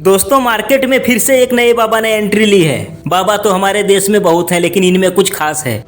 दोस्तों मार्केट में फिर से एक नए बाबा ने एंट्री ली है। बाबा तो हमारे देश में बहुत हैं, लेकिन इनमें कुछ खास है।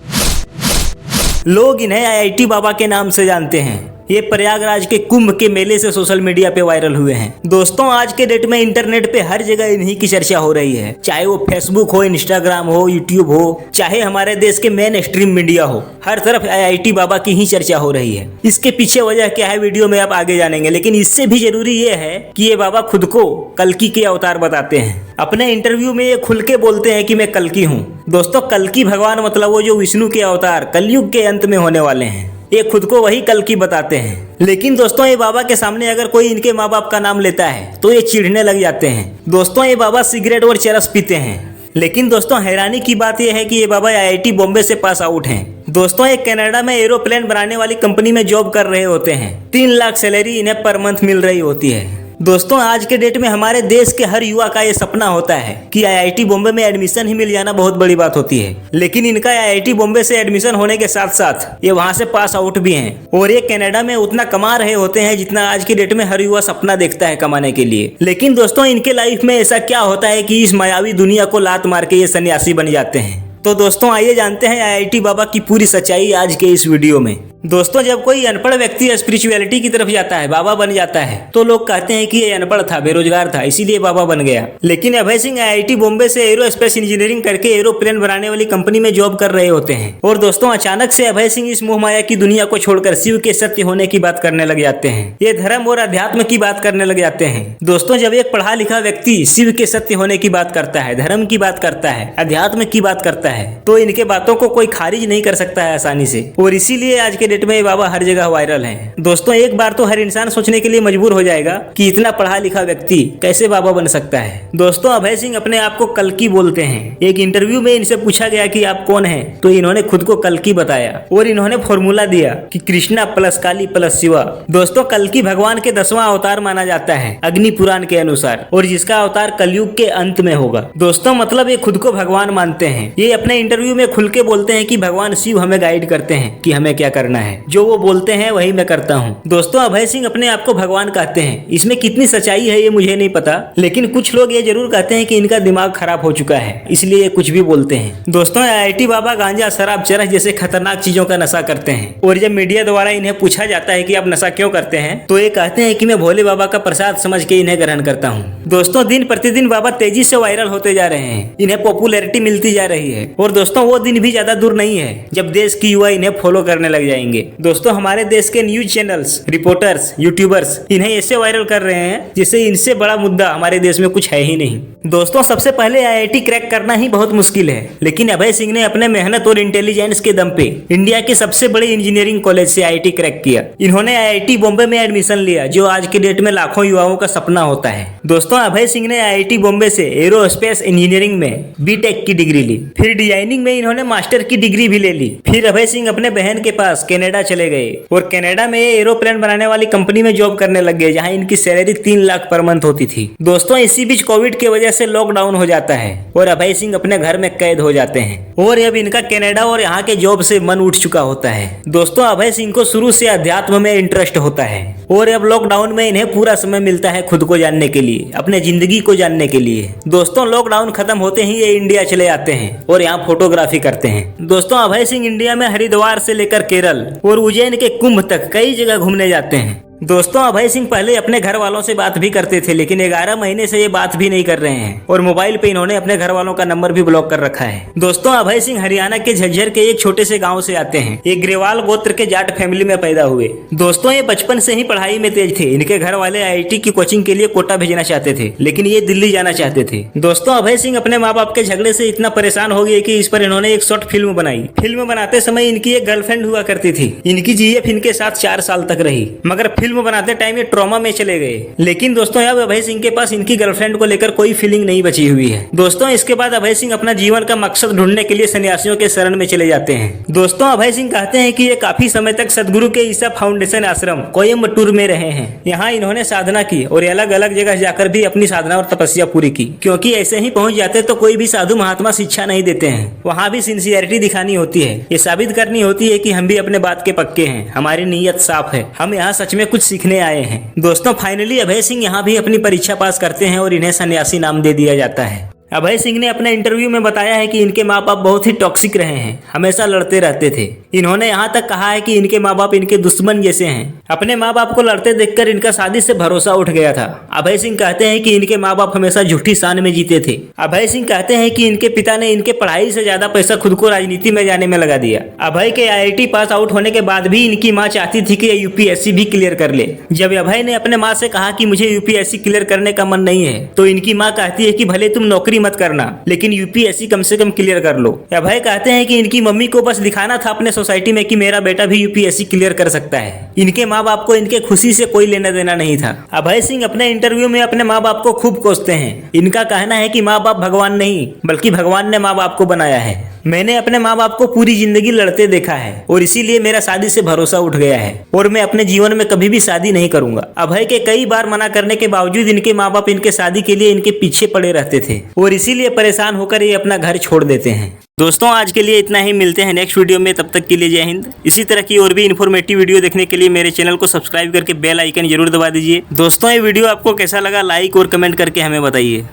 लोग इन्हें आईआईटी बाबा के नाम से जानते हैं। ये प्रयागराज के कुंभ के मेले से सोशल मीडिया पे वायरल हुए हैं। दोस्तों आज के डेट में इंटरनेट पे हर जगह इन्हीं की चर्चा हो रही है, चाहे वो फेसबुक हो, इंस्टाग्राम हो, यूट्यूब हो, चाहे हमारे देश के मेन स्ट्रीम मीडिया हो, हर तरफ आईआईटी बाबा की ही चर्चा हो रही है। इसके पीछे वजह क्या है वीडियो में आप आगे जानेंगे, लेकिन इससे भी जरूरी ये है कि ये बाबा खुद को कल्कि के अवतार बताते हैं। अपने इंटरव्यू में ये खुल के बोलते हैं कि मैं कल्कि हूँ। दोस्तों कल्कि भगवान मतलब वो जो विष्णु के अवतार कलयुग के अंत में होने वाले हैं। ये खुद को वही कल्कि बताते हैं। लेकिन दोस्तों ये बाबा के सामने अगर कोई इनके माँ बाप का नाम लेता है तो ये चिढ़ने लग जाते हैं। दोस्तों ये बाबा सिगरेट और चरस पीते हैं। लेकिन दोस्तों हैरानी की बात यह है कि ये बाबा आईआईटी बॉम्बे से पास आउट हैं। दोस्तों ये कनाडा में एरोप्लेन बनाने वाली कंपनी में जॉब कर रहे होते हैं। 3 लाख सैलरी इन्हें पर मंथ मिल रही होती है। दोस्तों आज के डेट में हमारे देश के हर युवा का ये सपना होता है कि आईआईटी बॉम्बे में एडमिशन ही मिल जाना बहुत बड़ी बात होती है। लेकिन इनका आईआईटी बॉम्बे से एडमिशन होने के साथ साथ ये वहां से पास आउट भी हैं और ये कनाडा में उतना कमा रहे होते हैं जितना आज के डेट में हर युवा सपना देखता है कमाने के लिए। लेकिन दोस्तों इनके लाइफ में ऐसा क्या होता है कि इस मायावी दुनिया को लात मार के ये सन्यासी बन जाते हैं। तो दोस्तों आइए जानते हैं आईआईटी बाबा की पूरी सच्चाई आज के इस वीडियो में। दोस्तों जब कोई अनपढ़ व्यक्ति स्पिरिचुअलिटी की तरफ जाता है, बाबा बन जाता है, तो लोग कहते हैं कि ये अनपढ़ था, बेरोजगार था, इसीलिए बाबा बन गया। लेकिन अभय सिंह आईआईटी बॉम्बे से एरोस्पेस इंजीनियरिंग करके एरोप्लेन बनाने वाली कंपनी में जॉब कर रहे होते हैं। और दोस्तों अचानक से अभय सिंह इस मोह माया की दुनिया को छोड़कर शिव के सत्य होने की बात करने लग जाते हैं। ये धर्म और अध्यात्म की बात करने लग जाते हैं। दोस्तों जब एक पढ़ा लिखा व्यक्ति शिव के सत्य होने की बात करता है, धर्म की बात करता है, अध्यात्म की बात करता है, तो इनके बातों को कोई खारिज नहीं कर सकता है आसानी से। और इसीलिए आज के डेट में ये बाबा हर जगह वायरल हैं। दोस्तों एक बार तो हर इंसान सोचने के लिए मजबूर हो जाएगा कि इतना पढ़ा लिखा व्यक्ति कैसे बाबा बन सकता है। दोस्तों अभय सिंह अपने आप को कल्कि बोलते हैं। एक इंटरव्यू में इनसे पूछा गया कि आप कौन हैं, तो इन्होंने खुद को कल्कि बताया और इन्होंने फॉर्मूला दिया कि कृष्णा प्लस काली प्लस शिवा। दोस्तों कल्कि भगवान के 10वां अवतार माना जाता है अग्नि पुराण के अनुसार, और जिसका अवतार कलयुग के अंत में होगा। दोस्तों मतलब ये खुद को भगवान मानते हैं। ये अपने इंटरव्यू में खुल के बोलते हैं कि भगवान शिव हमें गाइड करते हैं कि हमें क्या करना है, जो वो बोलते हैं वही मैं करता हूँ। दोस्तों अभय सिंह अपने आप को भगवान कहते हैं। इसमें कितनी सच्चाई है ये मुझे नहीं पता, लेकिन कुछ लोग ये जरूर कहते हैं कि इनका दिमाग खराब हो चुका है, इसलिए ये कुछ भी बोलते हैं। दोस्तों आईआईटी बाबा गांजा, शराब, चरस जैसे खतरनाक चीजों का नशा करते हैं। और जब मीडिया द्वारा इन्हें पूछा जाता है कि आप नशा क्यों करते हैं, तो ये कहते हैं कि मैं भोले बाबा का प्रसाद समझ के इन्हें ग्रहण करता हूँ। दोस्तों दिन प्रतिदिन बाबा तेजी से वायरल होते जा रहे हैं। इन्हें पॉपुलैरिटी मिलती जा रही है और दोस्तों वो दिन भी ज्यादा दूर नहीं है जब देश की युवा इन्हें फॉलो करने लग जाएंगे। दोस्तों हमारे देश के न्यूज चैनल्स, रिपोर्टर्स, यूट्यूबर्स इन्हें ऐसे वायरल कर रहे हैं जिससे इनसे बड़ा मुद्दा हमारे देश में कुछ है ही नहीं। दोस्तों सबसे पहले आईआईटी क्रैक करना ही बहुत मुश्किल है, लेकिन अभय सिंह ने अपने मेहनत और इंटेलिजेंस के दम पे इंडिया के सबसे बड़े इंजीनियरिंग कॉलेज से आईआईटी क्रैक किया। इन्होंने आईआईटी बॉम्बे में एडमिशन लिया, जो आज के डेट में लाखों युवाओं का सपना होता है। दोस्तों अभय सिंह ने आईआईटी बॉम्बे से एरोस्पेस इंजीनियरिंग में बीटेक की डिग्री ली। फिर डिजाइनिंग में इन्होंने मास्टर की डिग्री भी ले ली। फिर अभय सिंह अपने बहन के पास कनाडा चले गए और कनाडा में एरोप्लेन बनाने वाली कंपनी में जॉब करने लग गए, जहां इनकी सैलरी 3 लाख पर मंथ होती थी। दोस्तों इसी बीच कोविड की वजह से लॉकडाउन हो जाता है और अभय सिंह अपने घर में कैद हो जाते हैं और अब इनका कनाडा और यहाँ के जॉब से मन उठ चुका होता है। दोस्तों अभय सिंह को शुरू से अध्यात्म में इंटरेस्ट होता है और अब लॉकडाउन में इन्हें पूरा समय मिलता है खुद को जानने के लिए, अपने जिंदगी को जानने के लिए। दोस्तों लॉकडाउन खत्म होते ही ये इंडिया चले आते हैं और यहाँ फोटोग्राफी करते हैं। दोस्तों अभय सिंह इंडिया में हरिद्वार से लेकर केरल और उज्जैन के कुंभ तक कई जगह घूमने जाते हैं। दोस्तों अभय सिंह पहले अपने घर वालों से बात भी करते थे, लेकिन 11 महीने से ये बात भी नहीं कर रहे हैं और मोबाइल पे इन्होंने अपने घर वालों का नंबर भी ब्लॉक कर रखा है। दोस्तों अभय सिंह हरियाणा के झज्जर के एक छोटे से गांव से आते हैं। एक ग्रेवाल गोत्र के जाट फैमिली में पैदा हुए। दोस्तों ये बचपन से ही पढ़ाई में तेज थे। इनके घर वाले आईआईटी की कोचिंग के लिए कोटा भेजना चाहते थे, लेकिन ये दिल्ली जाना चाहते थे। दोस्तों अभय सिंह अपने माँ बाप के झगड़े से इतना परेशान हो गए कि इस पर इन्होंने एक शॉर्ट फिल्म बनाई। फिल्म बनाते समय इनकी एक गर्लफ्रेंड हुआ करती थी। इनकी जीएफ इनके साथ 4 साल तक रही, मगर फिल्म बनाते टाइम ट्रॉमा में चले गए। लेकिन दोस्तों अब अभय सिंह के पास इनकी गर्लफ्रेंड को लेकर कोई फीलिंग नहीं बची हुई है। दोस्तों इसके बाद अभय सिंह अपना जीवन का मकसद ढूंढने के लिए सन्यासियों के शरण में चले जाते हैं। दोस्तों अभय सिंह कहते हैं कि ये काफी समय तक सदगुरु के ईसा फाउंडेशन आश्रम कोयम्बटूर में रहे हैं। यहाँ इन्होंने साधना की और अलग अलग जगह जाकर भी अपनी साधना और तपस्या पूरी की, क्योंकि ऐसे ही पहुंच जाते तो कोई भी साधु महात्मा शिक्षा नहीं देते हैं। वहाँ भी सिंसियरिटी दिखानी होती है, ये साबित करनी होती है कि हम भी अपने बात के पक्के हैं, हमारी नीयत साफ है, हम यहाँ सच में कुछ सीखने आए हैं। दोस्तों फाइनली अभय सिंह यहाँ भी अपनी परीक्षा पास करते हैं और इन्हें सन्यासी नाम दे दिया जाता है। अभय सिंह ने अपने इंटरव्यू में बताया है कि इनके माँ बाप बहुत ही टॉक्सिक रहे हैं, हमेशा लड़ते रहते थे। इन्होंने यहाँ तक कहा है कि इनके माँ बाप इनके दुश्मन जैसे हैं। अपने माँ बाप को लड़ते देखकर इनका शादी से भरोसा उठ गया था। अभय सिंह कहते हैं कि इनके माँ बाप हमेशा झूठी शान में जीते थे। अभय सिंह कहते हैं कि इनके पिता ने इनके पढ़ाई से ज्यादा पैसा खुद को राजनीति में जाने में लगा दिया। अभय के IIT पास आउट होने के बाद भी इनकी माँ चाहती थी कि UPSC भी क्लियर कर ले। जब अभय ने अपने माँ से कहा कि मुझे UPSC क्लियर करने का मन नहीं है, तो इनकी माँ कहती है कि भले तुम नौकरी मत करना, लेकिन UPSC कम से कम क्लियर कर लो। अभय कहते हैं कि इनकी मम्मी को बस दिखाना था अपने सोसाइटी में कि मेरा बेटा भी UPSC क्लियर कर सकता है। इनके माँ बाप को इनके खुशी से कोई लेना देना नहीं था। अभय सिंह अपने इंटरव्यू में अपने माँ बाप को खूब कोसते हैं। इनका कहना है कि माँ बाप भगवान नहीं, बल्कि भगवान ने माँ बाप को बनाया है। मैंने अपने माँ बाप को पूरी जिंदगी लड़ते देखा है और इसीलिए मेरा शादी से भरोसा उठ गया है और मैं अपने जीवन में कभी भी शादी नहीं करूंगा। अभय के कई बार मना करने के बावजूद इनके माँ बाप इनके शादी के लिए इनके पीछे पड़े रहते थे और इसीलिए परेशान होकर ये अपना घर छोड़ देते हैं। दोस्तों आज के लिए इतना ही, मिलते हैं नेक्स्ट वीडियो में। तब तक के लिए जय हिंद। इसी तरह की और भी इन्फॉर्मेटिव वीडियो देखने के लिए मेरे चैनल को सब्सक्राइब करके बेल आइकन जरूर दबा दीजिए। दोस्तों ये वीडियो आपको कैसा लगा, लाइक और कमेंट करके हमें बताइए।